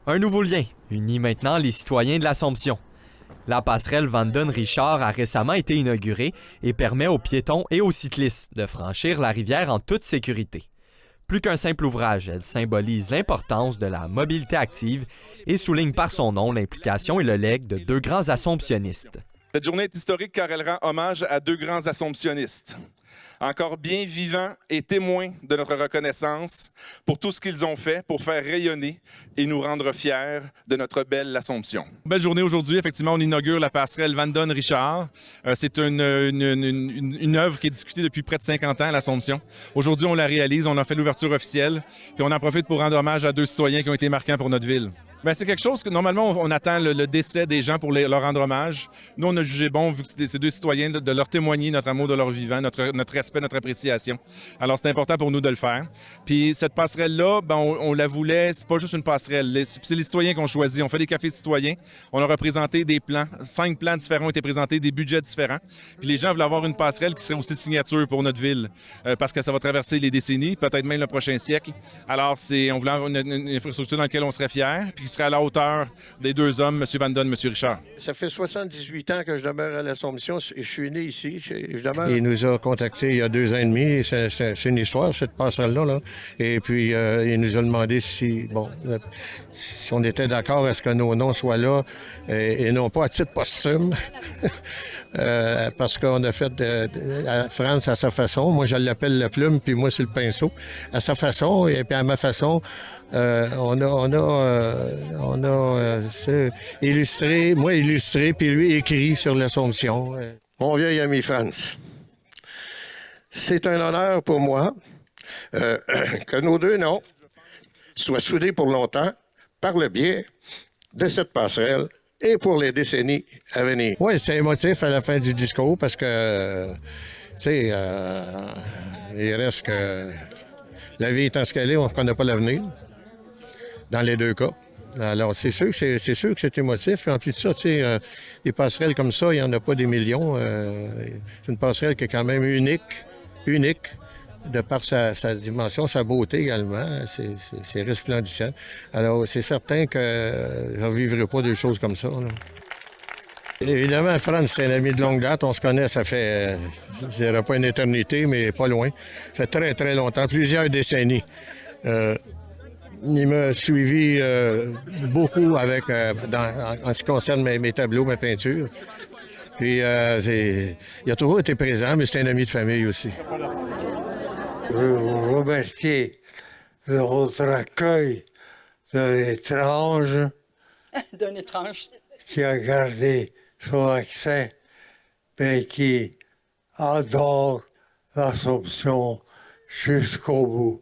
Un nouveau lien unit maintenant les citoyens de l'Assomption. La passerelle Vandon-Richard a récemment été inaugurée et permet aux piétons et aux cyclistes de franchir la rivière en toute sécurité. Plus qu'un simple ouvrage, elle symbolise l'importance de la mobilité active et souligne par son nom l'implication et le legs de deux grands assomptionnistes. Cette journée est historique car elle rend hommage à deux grands assomptionnistes, encore bien vivants et témoins de notre reconnaissance pour tout ce qu'ils ont fait pour faire rayonner et nous rendre fiers de notre belle Assomption. Belle journée aujourd'hui. Effectivement, on inaugure la passerelle Vandon-Richard. C'est une œuvre qui est discutée depuis près de 50 ans à l'Assomption. Aujourd'hui, on la réalise, on en fait l'ouverture officielle, puis on en profite pour rendre hommage à deux citoyens qui ont été marquants pour notre ville. Bien, c'est quelque chose que normalement, on attend le décès des gens pour leur rendre hommage. Nous, on a jugé bon, vu que c'est ces deux citoyens, de leur témoigner notre amour de leur vivant, notre respect, notre appréciation. Alors, c'est important pour nous de le faire. Puis, cette passerelle-là, ben, on la voulait, c'est pas juste une passerelle. C'est les citoyens qu'on choisit. On fait des cafés citoyens. On a représenté des plans. 5 plans différents ont été présentés, des budgets différents. Puis, les gens voulaient avoir une passerelle qui serait aussi signature pour notre ville, parce que ça va traverser les décennies, peut-être même le prochain siècle. Alors, on voulait avoir une infrastructure dans laquelle on serait fiers, puis qui serait à la hauteur des deux hommes, M. Vandon et M. Richard. Ça fait 78 ans que je demeure à l'Assomption. Je suis né ici. Je demeure. Il nous a contactés il y a 2 ans et demi. C'est une histoire, cette passerelle-là. Là. Et puis, il nous a demandé si on était d'accord à ce que nos noms soient là et non pas à titre posthume. Parce qu'on a fait Franz à sa façon. Moi, je l'appelle la plume, puis moi, c'est le pinceau. À sa façon, et puis à ma façon, on a illustré, moi illustré, puis lui écrit sur l'Assomption. Mon vieil ami Franz, c'est un honneur pour moi que nos deux noms soient soudés pour longtemps par le biais de cette passerelle et pour les décennies à venir. Oui, c'est émotif à la fin du discours parce que, tu sais, il reste que la vie étant ce qu'elle est, on ne connaît pas l'avenir, dans les deux cas. Alors, c'est sûr que c'est émotif. Puis en plus de ça, tu sais, des passerelles comme ça, il n'y en a pas des millions. C'est une passerelle qui est quand même unique, de par sa dimension, sa beauté également. C'est resplendissant. Alors, c'est certain que je ne vivrai pas des choses comme ça, là. Évidemment, Franz, c'est un ami de longue date. On se connaît, ça fait, je dirais pas une éternité, mais pas loin. Ça fait très, très longtemps, plusieurs décennies. Il m'a suivi beaucoup en ce qui concerne mes tableaux, mes peintures. Puis, il a toujours été présent, mais c'est un ami de famille aussi. Je veux vous remercier de votre accueil d'un étrange qui a gardé son accent, mais qui adore l'Assomption jusqu'au bout.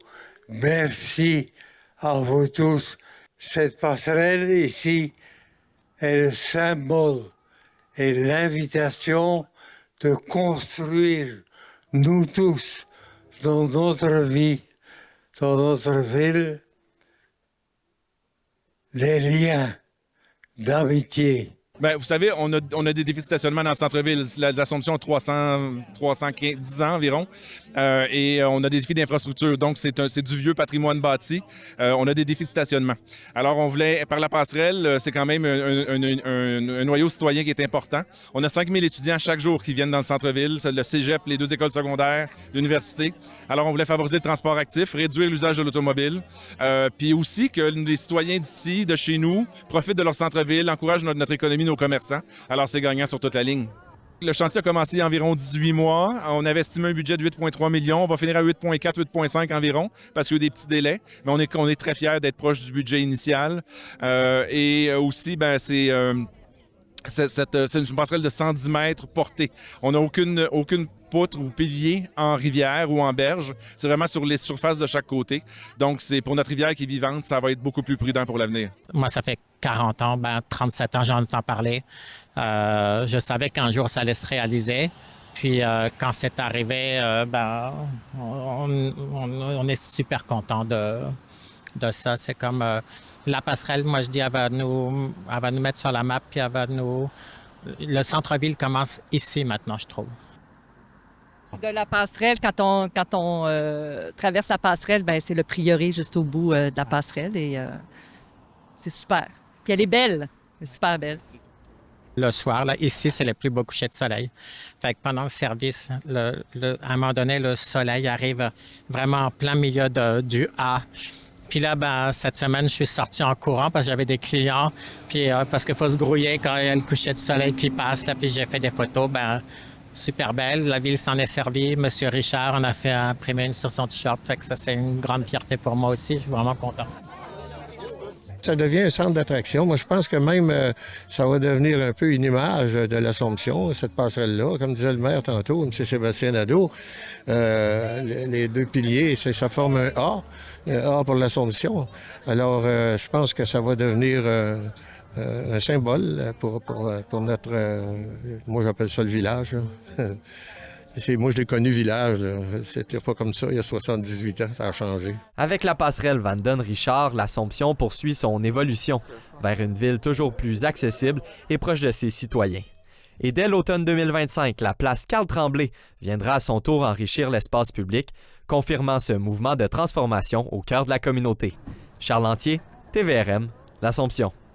Merci à vous tous. Cette passerelle ici est le symbole et l'invitation de construire, nous tous, dans notre vie, dans notre ville, des liens d'amitié. Bien, vous savez, on a des défis de stationnement dans le centre-ville. L'Assomption a 310 ans environ. Et on a des défis d'infrastructure. Donc, c'est du vieux patrimoine bâti. On a des défis de stationnement. Alors, on voulait, par la passerelle, c'est quand même un noyau citoyen qui est important. On a 5000 étudiants chaque jour qui viennent dans le centre-ville. C'est le cégep, les 2 écoles secondaires, l'université. Alors, on voulait favoriser le transport actif, réduire l'usage de l'automobile. Puis aussi que les citoyens d'ici, de chez nous, profitent de leur centre-ville, encouragent notre économie, nos commerçants. Alors, c'est gagnant sur toute la ligne. Le chantier a commencé il y a environ 18 mois. On avait estimé un budget de 8,3 millions. On va finir à 8,4, 8,5 environ, parce qu'il y a eu des petits délais. Mais on est très fiers d'être proche du budget initial. Et aussi, ben, c'est une passerelle de 110 mètres portée. On n'a aucune poutre ou pilier en rivière ou en berge. C'est vraiment sur les surfaces de chaque côté. Donc, c'est pour notre rivière qui est vivante, ça va être beaucoup plus prudent pour l'avenir. Moi, ça fait 40 ans, 37 ans, j'en entends parler. Je savais qu'un jour, ça allait se réaliser. Puis, quand c'est arrivé, on est super content de ça. C'est comme la passerelle, moi, je dis, elle va nous mettre sur la map, puis le centre-ville commence ici maintenant, je trouve. De la passerelle, quand on traverse la passerelle, ben c'est le prieuré juste au bout de la passerelle et C'est super. Puis elle est belle. Elle est super belle. Le soir, là, ici, c'est le plus beau coucher de soleil. Fait que pendant le service, à un moment donné, le soleil arrive vraiment en plein milieu du A. Puis là, ben, cette semaine, je suis sorti en courant parce que j'avais des clients. Puis parce qu'il faut se grouiller quand il y a le coucher de soleil qui passe. Là, puis j'ai fait des photos, ben, super belles. La ville s'en est servie. Monsieur Richard en a fait imprimer une sur son t-shirt. Fait que ça, c'est une grande fierté pour moi aussi. Je suis vraiment content. Ça devient un centre d'attraction. Moi, je pense que même ça va devenir un peu une image de l'Assomption, cette passerelle-là. Comme disait le maire tantôt, M. Sébastien Nadeau, les deux piliers, ça forme un A pour l'Assomption. Alors, je pense que ça va devenir un symbole pour notre... moi, j'appelle ça le village. Moi, je l'ai connu village. C'était pas comme ça il y a 78 ans. Ça a changé. Avec la passerelle Van Don-Richard, l'Assomption poursuit son évolution vers une ville toujours plus accessible et proche de ses citoyens. Et dès l'automne 2025, la place Carl-Tremblay viendra à son tour enrichir l'espace public, confirmant ce mouvement de transformation au cœur de la communauté. Charles Lantier, TVRM, l'Assomption.